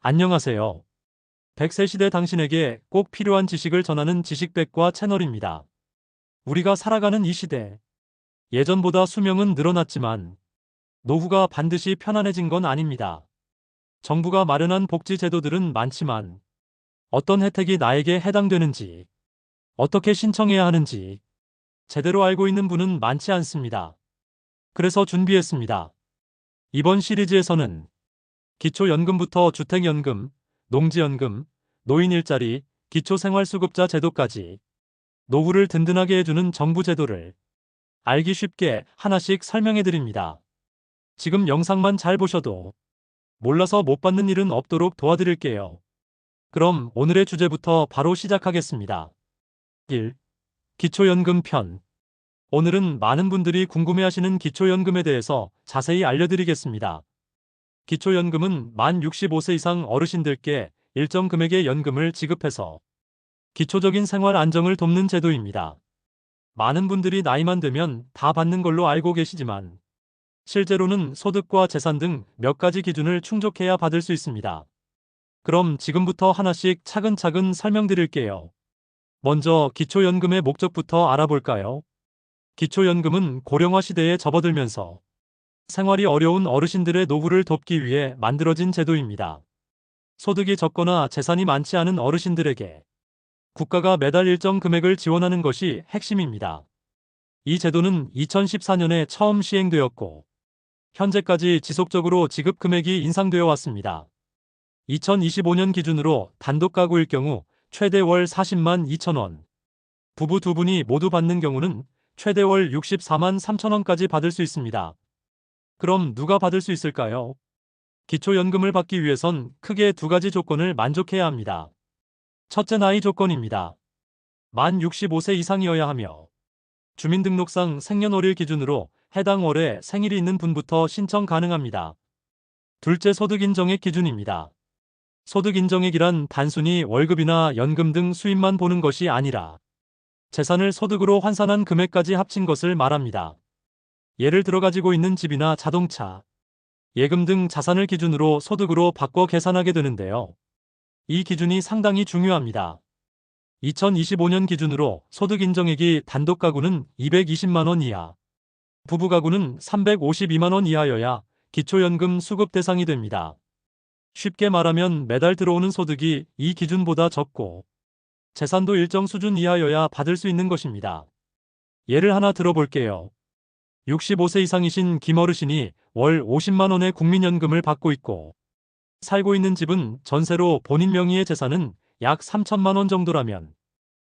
안녕하세요. 100세 시대 당신에게 꼭 필요한 지식을 전하는 지식백과 채널입니다. 우리가 살아가는 이 시대, 예전보다 수명은 늘어났지만 노후가 반드시 편안해진 건 아닙니다. 정부가 마련한 복지 제도들은 많지만 어떤 혜택이 나에게 해당되는지, 어떻게 신청해야 하는지 제대로 알고 있는 분은 많지 않습니다. 그래서 준비했습니다. 이번 시리즈에서는 기초연금부터 주택연금, 농지연금, 노인일자리, 기초생활수급자 제도까지 노후를 든든하게 해주는 정부 제도를 알기 쉽게 하나씩 설명해 드립니다. 지금 영상만 잘 보셔도 몰라서 못 받는 일은 없도록 도와드릴게요. 그럼 오늘의 주제부터 바로 시작하겠습니다. 1. 기초연금 편. 오늘은 많은 분들이 궁금해하시는 기초연금에 대해서 자세히 알려드리겠습니다. 기초연금은 만 65세 이상 어르신들께 일정 금액의 연금을 지급해서 기초적인 생활 안정을 돕는 제도입니다. 많은 분들이 나이만 되면 다 받는 걸로 알고 계시지만 실제로는 소득과 재산 등 몇 가지 기준을 충족해야 받을 수 있습니다. 그럼 지금부터 하나씩 차근차근 설명드릴게요. 먼저 기초연금의 목적부터 알아볼까요? 기초연금은 고령화 시대에 접어들면서 생활이 어려운 어르신들의 노후를 돕기 위해 만들어진 제도입니다. 소득이 적거나 재산이 많지 않은 어르신들에게 국가가 매달 일정 금액을 지원하는 것이 핵심입니다. 이 제도는 2014년에 처음 시행되었고, 현재까지 지속적으로 지급 금액이 인상되어 왔습니다. 2025년 기준으로 단독 가구일 경우 최대 월 40만 2천 원, 부부 두 분이 모두 받는 경우는 최대 월 64만 3천 원까지 받을 수 있습니다. 그럼 누가 받을 수 있을까요? 기초연금을 받기 위해선 크게 두 가지 조건을 만족해야 합니다. 첫째, 나이 조건입니다. 만 65세 이상이어야 하며 주민등록상 생년월일 기준으로 해당 월에 생일이 있는 분부터 신청 가능합니다. 둘째, 소득인정액 기준입니다. 소득인정액이란 단순히 월급이나 연금 등 수입만 보는 것이 아니라 재산을 소득으로 환산한 금액까지 합친 것을 말합니다. 예를 들어 가지고 있는 집이나 자동차, 예금 등 자산을 기준으로 소득으로 바꿔 계산하게 되는데요. 이 기준이 상당히 중요합니다. 2025년 기준으로 소득인정액이 단독 가구는 220만 원 이하, 부부 가구는 352만 원 이하여야 기초연금 수급 대상이 됩니다. 쉽게 말하면 매달 들어오는 소득이 이 기준보다 적고 재산도 일정 수준 이하여야 받을 수 있는 것입니다. 예를 하나 들어볼게요. 65세 이상이신 김어르신이 월 50만 원의 국민연금을 받고 있고 살고 있는 집은 전세로 본인 명의의 재산은 약 3천만 원 정도라면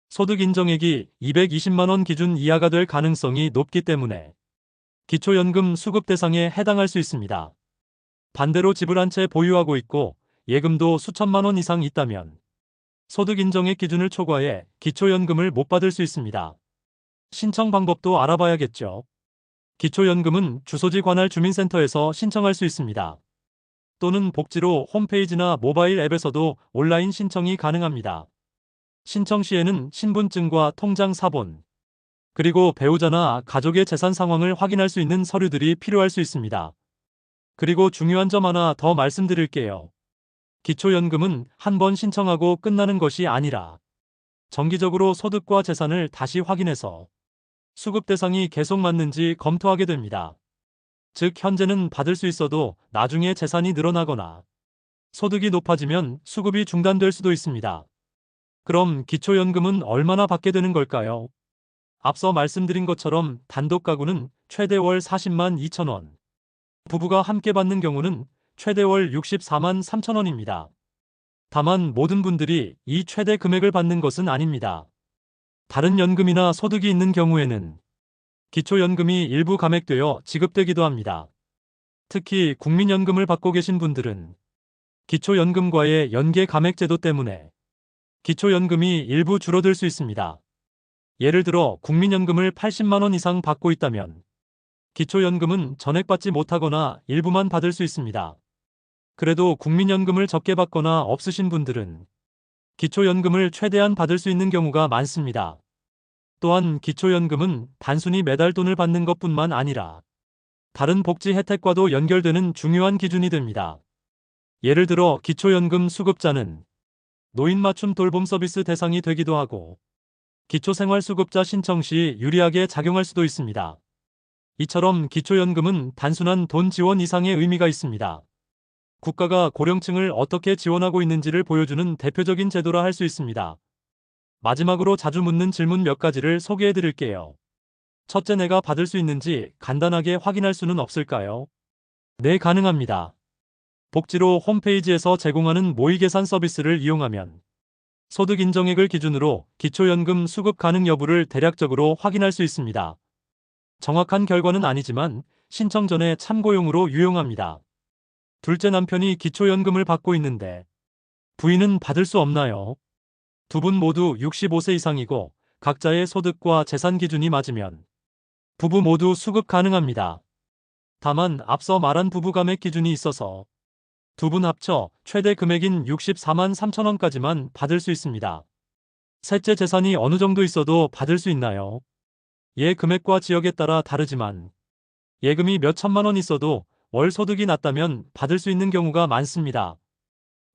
소득 인정액이 220만 원 기준 이하가 될 가능성이 높기 때문에 기초연금 수급 대상에 해당할 수 있습니다. 반대로 집을 한 채 보유하고 있고 예금도 수천만 원 이상 있다면 소득 인정액 기준을 초과해 기초연금을 못 받을 수 있습니다. 신청 방법도 알아봐야겠죠. 기초연금은 주소지 관할 주민센터에서 신청할 수 있습니다. 또는 복지로 홈페이지나 모바일 앱에서도 온라인 신청이 가능합니다. 신청 시에는 신분증과 통장 사본, 그리고 배우자나 가족의 재산 상황을 확인할 수 있는 서류들이 필요할 수 있습니다. 그리고 중요한 점 하나 더 말씀드릴게요. 기초연금은 한 번 신청하고 끝나는 것이 아니라 정기적으로 소득과 재산을 다시 확인해서 수급 대상이 계속 맞는지 검토하게 됩니다. 즉, 현재는 받을 수 있어도 나중에 재산이 늘어나거나 소득이 높아지면 수급이 중단될 수도 있습니다. 그럼 기초연금은 얼마나 받게 되는 걸까요? 앞서 말씀드린 것처럼 단독 가구는 최대 월 40만 2천 원, 부부가 함께 받는 경우는 최대 월 64만 3천 원입니다. 다만 모든 분들이 이 최대 금액을 받는 것은 아닙니다. 다른 연금이나 소득이 있는 경우에는 기초연금이 일부 감액되어 지급되기도 합니다. 특히 국민연금을 받고 계신 분들은 기초연금과의 연계 감액 제도 때문에 기초연금이 일부 줄어들 수 있습니다. 예를 들어 국민연금을 80만 원 이상 받고 있다면 기초연금은 전액받지 못하거나 일부만 받을 수 있습니다. 그래도 국민연금을 적게 받거나 없으신 분들은 기초연금을 최대한 받을 수 있는 경우가 많습니다. 또한 기초연금은 단순히 매달 돈을 받는 것뿐만 아니라 다른 복지 혜택과도 연결되는 중요한 기준이 됩니다. 예를 들어 기초연금 수급자는 노인 맞춤 돌봄 서비스 대상이 되기도 하고 기초생활수급자 신청 시 유리하게 작용할 수도 있습니다. 이처럼 기초연금은 단순한 돈 지원 이상의 의미가 있습니다. 국가가 고령층을 어떻게 지원하고 있는지를 보여주는 대표적인 제도라 할 수 있습니다. 마지막으로 자주 묻는 질문 몇 가지를 소개해 드릴게요. 첫째, 내가 받을 수 있는지 간단하게 확인할 수는 없을까요? 네, 가능합니다. 복지로 홈페이지에서 제공하는 모의계산 서비스를 이용하면 소득 인정액을 기준으로 기초연금 수급 가능 여부를 대략적으로 확인할 수 있습니다. 정확한 결과는 아니지만 신청 전에 참고용으로 유용합니다. 둘째, 남편이 기초연금을 받고 있는데 부인은 받을 수 없나요? 두 분 모두 65세 이상이고 각자의 소득과 재산 기준이 맞으면 부부 모두 수급 가능합니다. 다만 앞서 말한 부부감액 기준이 있어서 두 분 합쳐 최대 금액인 64만 3천 원까지만 받을 수 있습니다. 셋째, 재산이 어느 정도 있어도 받을 수 있나요? 예, 금액과 지역에 따라 다르지만 예금이 몇 천만 원 있어도 월 소득이 낮다면 받을 수 있는 경우가 많습니다.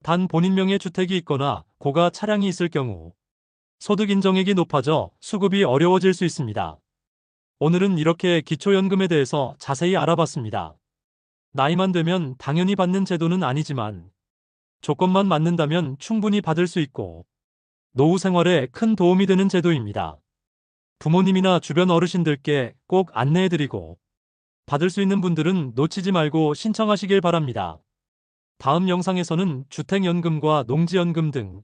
단 본인 명의 주택이 있거나 고가 차량이 있을 경우 소득 인정액이 높아져 수급이 어려워질 수 있습니다. 오늘은 이렇게 기초연금에 대해서 자세히 알아봤습니다. 나이만 되면 당연히 받는 제도는 아니지만 조건만 맞는다면 충분히 받을 수 있고 노후 생활에 큰 도움이 되는 제도입니다. 부모님이나 주변 어르신들께 꼭 안내해드리고 받을 수 있는 분들은 놓치지 말고 신청하시길 바랍니다. 다음 영상에서는 주택연금과 농지연금 등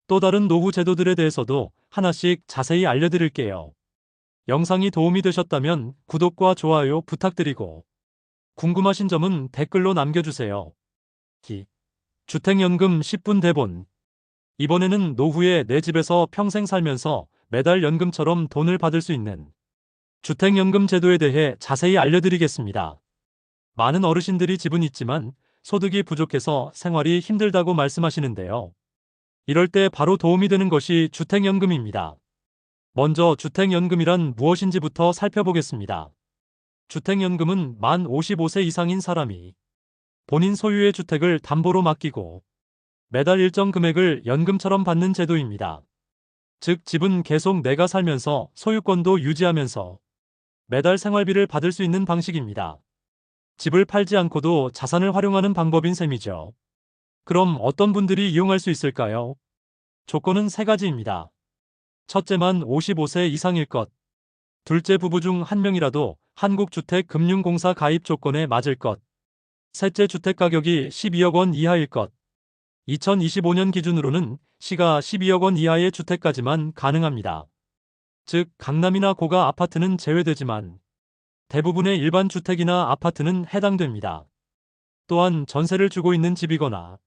또 다른 노후 제도들에 대해서도 하나씩 자세히 알려드릴게요. 영상이 도움이 되셨다면 구독과 좋아요 부탁드리고 궁금하신 점은 댓글로 남겨주세요. 주택연금 10분 대본. 이번에는 노후에 내 집에서 평생 살면서 매달 연금처럼 돈을 받을 수 있는 주택연금 제도에 대해 자세히 알려드리겠습니다. 많은 어르신들이 집은 있지만 소득이 부족해서 생활이 힘들다고 말씀하시는데요. 이럴 때 바로 도움이 되는 것이 주택연금입니다. 먼저 주택연금이란 무엇인지부터 살펴보겠습니다. 주택연금은 만 55세 이상인 사람이 본인 소유의 주택을 담보로 맡기고 매달 일정 금액을 연금처럼 받는 제도입니다. 즉, 집은 계속 내가 살면서 소유권도 유지하면서 매달 생활비를 받을 수 있는 방식입니다. 집을 팔지 않고도 자산을 활용하는 방법인 셈이죠. 그럼 어떤 분들이 이용할 수 있을까요? 조건은 세 가지입니다. 첫째, 만 55세 이상일 것. 둘째, 부부 중 한 명이라도 한국주택금융공사 가입 조건에 맞을 것. 셋째, 주택 가격이 12억 원 이하일 것. 2025년 기준으로는 시가 12억 원 이하의 주택까지만 가능합니다. 즉, 강남이나 고가 아파트는 제외되지만 대부분의 일반 주택이나 아파트는 해당됩니다. 또한 전세를 주고 있는 집이거나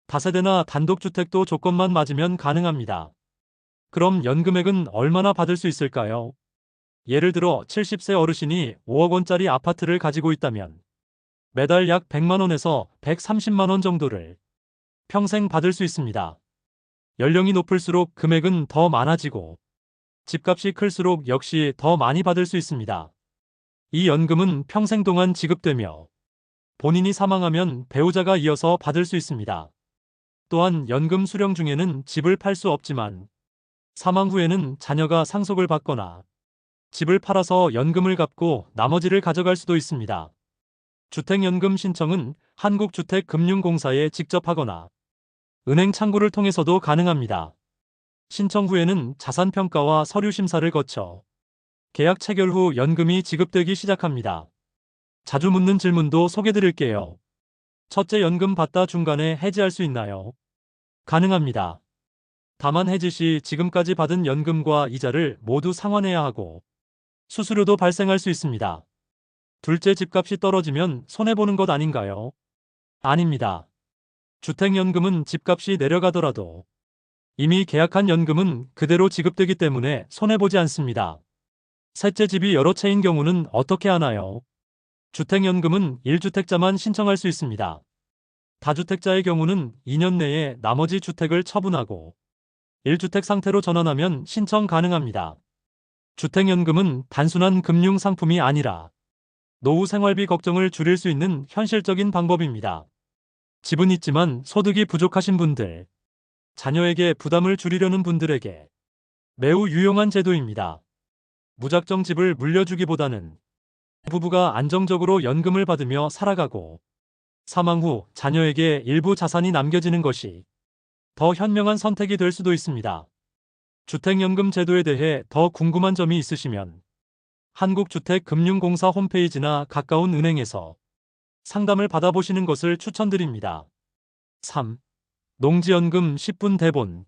다세대나 단독주택도 조건만 맞으면 가능합니다. 그럼 연금액은 얼마나 받을 수 있을까요? 예를 들어 70세 어르신이 5억 원짜리 아파트를 가지고 있다면 매달 약 100만 원에서 130만 원 정도를 평생 받을 수 있습니다. 연령이 높을수록 금액은 더 많아지고 집값이 클수록 역시 더 많이 받을 수 있습니다. 이 연금은 평생 동안 지급되며 본인이 사망하면 배우자가 이어서 받을 수 있습니다. 또한 연금 수령 중에는 집을 팔 수 없지만 사망 후에는 자녀가 상속을 받거나 집을 팔아서 연금을 갚고 나머지를 가져갈 수도 있습니다. 주택연금 신청은 한국주택금융공사에 직접 하거나 은행 창구를 통해서도 가능합니다. 신청 후에는 자산평가와 서류심사를 거쳐 계약 체결 후 연금이 지급되기 시작합니다. 자주 묻는 질문도 소개드릴게요. 첫째, 연금 받다 중간에 해지할 수 있나요? 가능합니다. 다만 해지 시 지금까지 받은 연금과 이자를 모두 상환해야 하고 수수료도 발생할 수 있습니다. 둘째, 집값이 떨어지면 손해보는 것 아닌가요? 아닙니다. 주택연금은 집값이 내려가더라도 이미 계약한 연금은 그대로 지급되기 때문에 손해보지 않습니다. 셋째, 집이 여러 채인 경우는 어떻게 하나요? 주택연금은 1주택자만 신청할 수 있습니다. 다주택자의 경우는 2년 내에 나머지 주택을 처분하고 1주택 상태로 전환하면 신청 가능합니다. 주택연금은 단순한 금융 상품이 아니라 노후 생활비 걱정을 줄일 수 있는 현실적인 방법입니다. 집은 있지만 소득이 부족하신 분들, 자녀에게 부담을 줄이려는 분들에게 매우 유용한 제도입니다. 무작정 집을 물려주기보다는 부부가 안정적으로 연금을 받으며 살아가고 사망 후 자녀에게 일부 자산이 남겨지는 것이 더 현명한 선택이 될 수도 있습니다. 주택연금 제도에 대해 더 궁금한 점이 있으시면 한국주택금융공사 홈페이지나 가까운 은행에서 상담을 받아보시는 것을 추천드립니다. 3. 농지연금 10분 대본.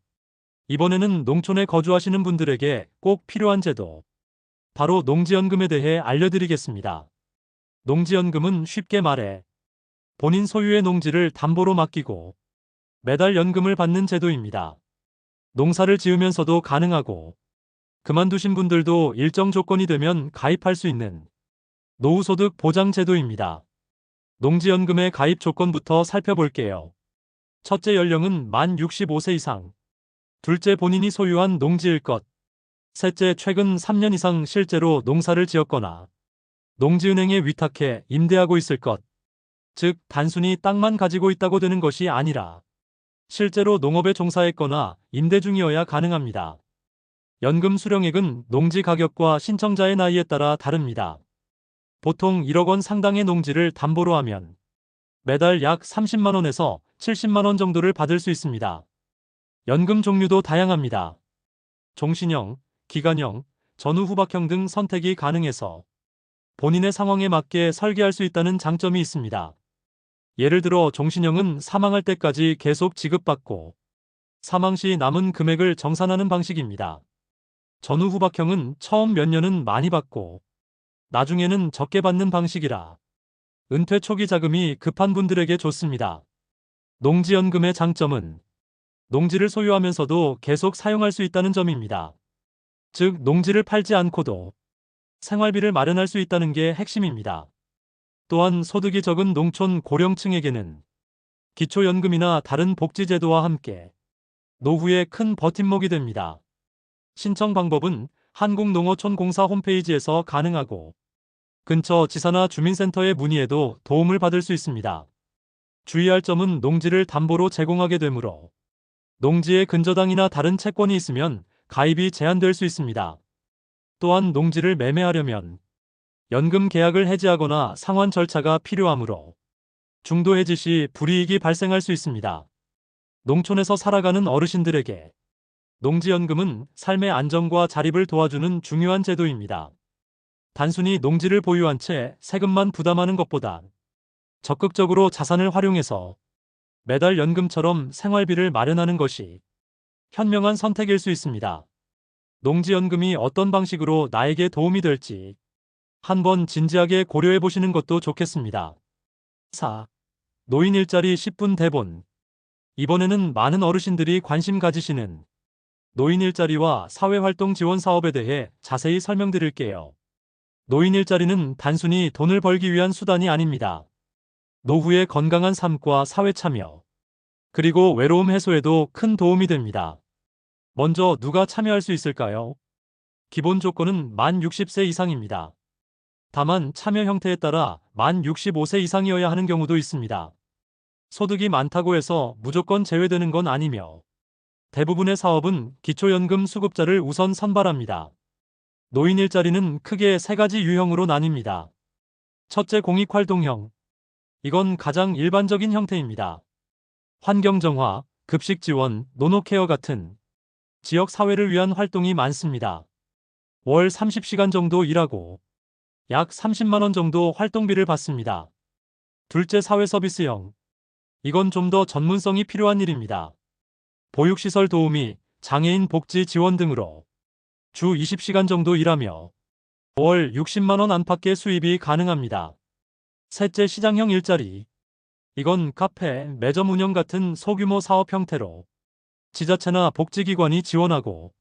이번에는 농촌에 거주하시는 분들에게 꼭 필요한 제도, 바로 농지연금에 대해 알려드리겠습니다. 농지연금은 쉽게 말해 본인 소유의 농지를 담보로 맡기고 매달 연금을 받는 제도입니다. 농사를 지으면서도 가능하고 그만두신 분들도 일정 조건이 되면 가입할 수 있는 노후소득 보장 제도입니다. 농지연금의 가입 조건부터 살펴볼게요. 첫째, 연령은 만 65세 이상. 둘째, 본인이 소유한 농지일 것. 셋째, 최근 3년 이상 실제로 농사를 지었거나 농지은행에 위탁해 임대하고 있을 것. 즉, 단순히 땅만 가지고 있다고 되는 것이 아니라 실제로 농업에 종사했거나 임대 중이어야 가능합니다. 연금 수령액은 농지 가격과 신청자의 나이에 따라 다릅니다. 보통 1억 원 상당의 농지를 담보로 하면 매달 약 30만 원에서 70만 원 정도를 받을 수 있습니다. 연금 종류도 다양합니다. 종신형, 기간형, 전후후박형 등 선택이 가능해서 본인의 상황에 맞게 설계할 수 있다는 장점이 있습니다. 예를 들어 종신형은 사망할 때까지 계속 지급받고 사망 시 남은 금액을 정산하는 방식입니다. 전후후박형은 처음 몇 년은 많이 받고 나중에는 적게 받는 방식이라 은퇴 초기 자금이 급한 분들에게 좋습니다. 농지연금의 장점은 농지를 소유하면서도 계속 사용할 수 있다는 점입니다. 즉, 농지를 팔지 않고도 생활비를 마련할 수 있다는 게 핵심입니다. 또한 소득이 적은 농촌 고령층에게는 기초연금이나 다른 복지제도와 함께 노후에 큰 버팀목이 됩니다. 신청 방법은 한국농어촌공사 홈페이지에서 가능하고 근처 지사나 주민센터에 문의해도 도움을 받을 수 있습니다. 주의할 점은 농지를 담보로 제공하게 되므로 농지에 근저당이나 다른 채권이 있으면 가입이 제한될 수 있습니다. 또한 농지를 매매하려면 연금 계약을 해지하거나 상환 절차가 필요하므로 중도 해지 시 불이익이 발생할 수 있습니다. 농촌에서 살아가는 어르신들에게 농지연금은 삶의 안정과 자립을 도와주는 중요한 제도입니다. 단순히 농지를 보유한 채 세금만 부담하는 것보다 적극적으로 자산을 활용해서 매달 연금처럼 생활비를 마련하는 것이 현명한 선택일 수 있습니다. 농지연금이 어떤 방식으로 나에게 도움이 될지 한번 진지하게 고려해 보시는 것도 좋겠습니다. 4. 노인 일자리 10분 대본. 이번에는 많은 어르신들이 관심 가지시는 노인 일자리와 사회활동 지원 사업에 대해 자세히 설명드릴게요. 노인 일자리는 단순히 돈을 벌기 위한 수단이 아닙니다. 노후의 건강한 삶과 사회 참여, 그리고 외로움 해소에도 큰 도움이 됩니다. 먼저 누가 참여할 수 있을까요? 기본 조건은 만 60세 이상입니다. 다만 참여 형태에 따라 만 65세 이상이어야 하는 경우도 있습니다. 소득이 많다고 해서 무조건 제외되는 건 아니며 대부분의 사업은 기초연금 수급자를 우선 선발합니다. 노인 일자리는 크게 세 가지 유형으로 나뉩니다. 첫째, 공익활동형. 이건 가장 일반적인 형태입니다. 환경정화, 급식지원, 노노케어 같은 지역 사회를 위한 활동이 많습니다. 월 30시간 정도 일하고 약 30만 원 정도 활동비를 받습니다. 둘째, 사회서비스형. 이건 좀 더 전문성이 필요한 일입니다. 보육시설 도우미, 장애인 복지 지원 등으로 주 20시간 정도 일하며 월 60만 원 안팎의 수입이 가능합니다. 셋째, 시장형 일자리. 이건 카페, 매점 운영 같은 소규모 사업 형태로 지자체나 복지기관이 지원하고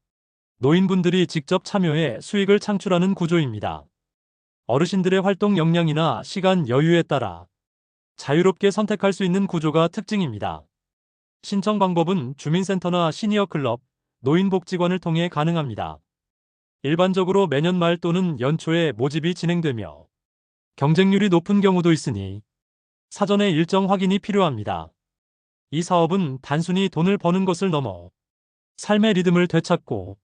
노인분들이 직접 참여해 수익을 창출하는 구조입니다. 어르신들의 활동 역량이나 시간 여유에 따라 자유롭게 선택할 수 있는 구조가 특징입니다. 신청 방법은 주민센터나 시니어클럽, 노인복지관을 통해 가능합니다. 일반적으로 매년 말 또는 연초에 모집이 진행되며 경쟁률이 높은 경우도 있으니 사전에 일정 확인이 필요합니다. 이 사업은 단순히 돈을 버는 것을 넘어 삶의 리듬을 되찾고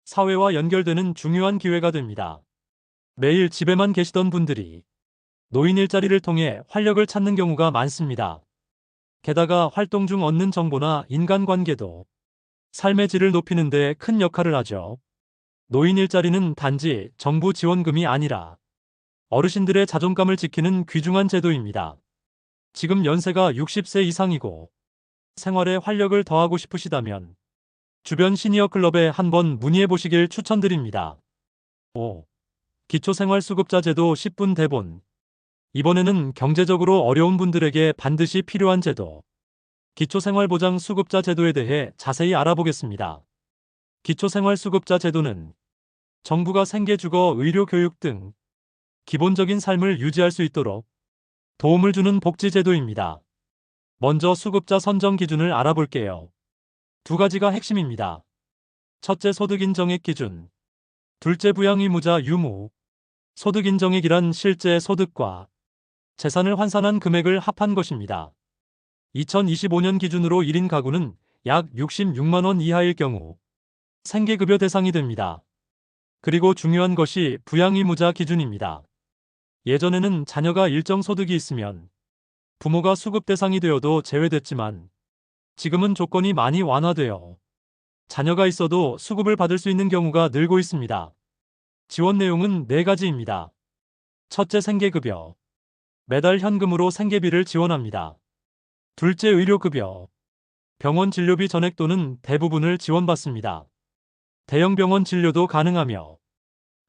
사회와 연결되는 중요한 기회가 됩니다. 매일 집에만 계시던 분들이 노인 일자리를 통해 활력을 찾는 경우가 많습니다. 게다가 활동 중 얻는 정보나 인간관계도 삶의 질을 높이는 데 큰 역할을 하죠. 노인 일자리는 단지 정부 지원금이 아니라 어르신들의 자존감을 지키는 귀중한 제도입니다. 지금 연세가 60세 이상이고 생활에 활력을 더하고 싶으시다면 주변 시니어 클럽에 한번 문의해 보시길 추천드립니다. 5. 기초생활수급자 제도 10분 대본. 이번에는 경제적으로 어려운 분들에게 반드시 필요한 제도, 기초생활보장수급자 제도에 대해 자세히 알아보겠습니다. 기초생활수급자 제도는 정부가 생계, 주거, 의료, 교육 등 기본적인 삶을 유지할 수 있도록 도움을 주는 복지제도입니다. 먼저 수급자 선정 기준을 알아볼게요. 두 가지가 핵심입니다. 첫째, 소득인정액 기준. 둘째, 부양의무자 유무. 소득인정액이란 실제 소득과 재산을 환산한 금액을 합한 것입니다. 2025년 기준으로 1인 가구는 약 66만 원 이하일 경우 생계급여 대상이 됩니다. 그리고 중요한 것이 부양의무자 기준입니다. 예전에는 자녀가 일정 소득이 있으면 부모가 수급 대상이 되어도 제외됐지만 지금은 조건이 많이 완화되어 자녀가 있어도 수급을 받을 수 있는 경우가 늘고 있습니다. 지원 내용은 4가지입니다. 첫째, 생계급여. 매달 현금으로 생계비를 지원합니다. 둘째, 의료급여. 병원 진료비 전액 또는 대부분을 지원받습니다. 대형 병원 진료도 가능하며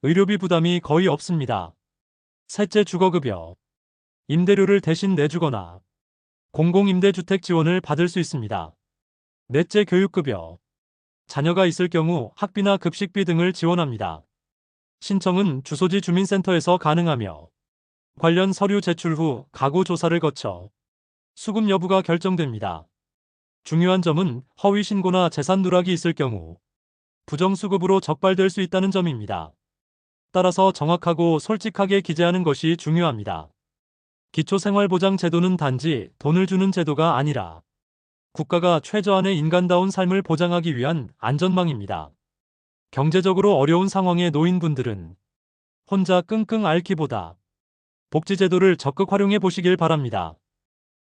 의료비 부담이 거의 없습니다. 셋째, 주거급여. 임대료를 대신 내주거나 공공임대주택 지원을 받을 수 있습니다. 넷째, 교육급여. 자녀가 있을 경우 학비나 급식비 등을 지원합니다. 신청은 주소지 주민센터에서 가능하며 관련 서류 제출 후 가구 조사를 거쳐 수급 여부가 결정됩니다. 중요한 점은 허위 신고나 재산 누락이 있을 경우 부정수급으로 적발될 수 있다는 점입니다. 따라서 정확하고 솔직하게 기재하는 것이 중요합니다. 기초생활보장제도는 단지 돈을 주는 제도가 아니라 국가가 최저한의 인간다운 삶을 보장하기 위한 안전망입니다. 경제적으로 어려운 상황의 노인분들은 혼자 끙끙 앓기보다 복지제도를 적극 활용해 보시길 바랍니다.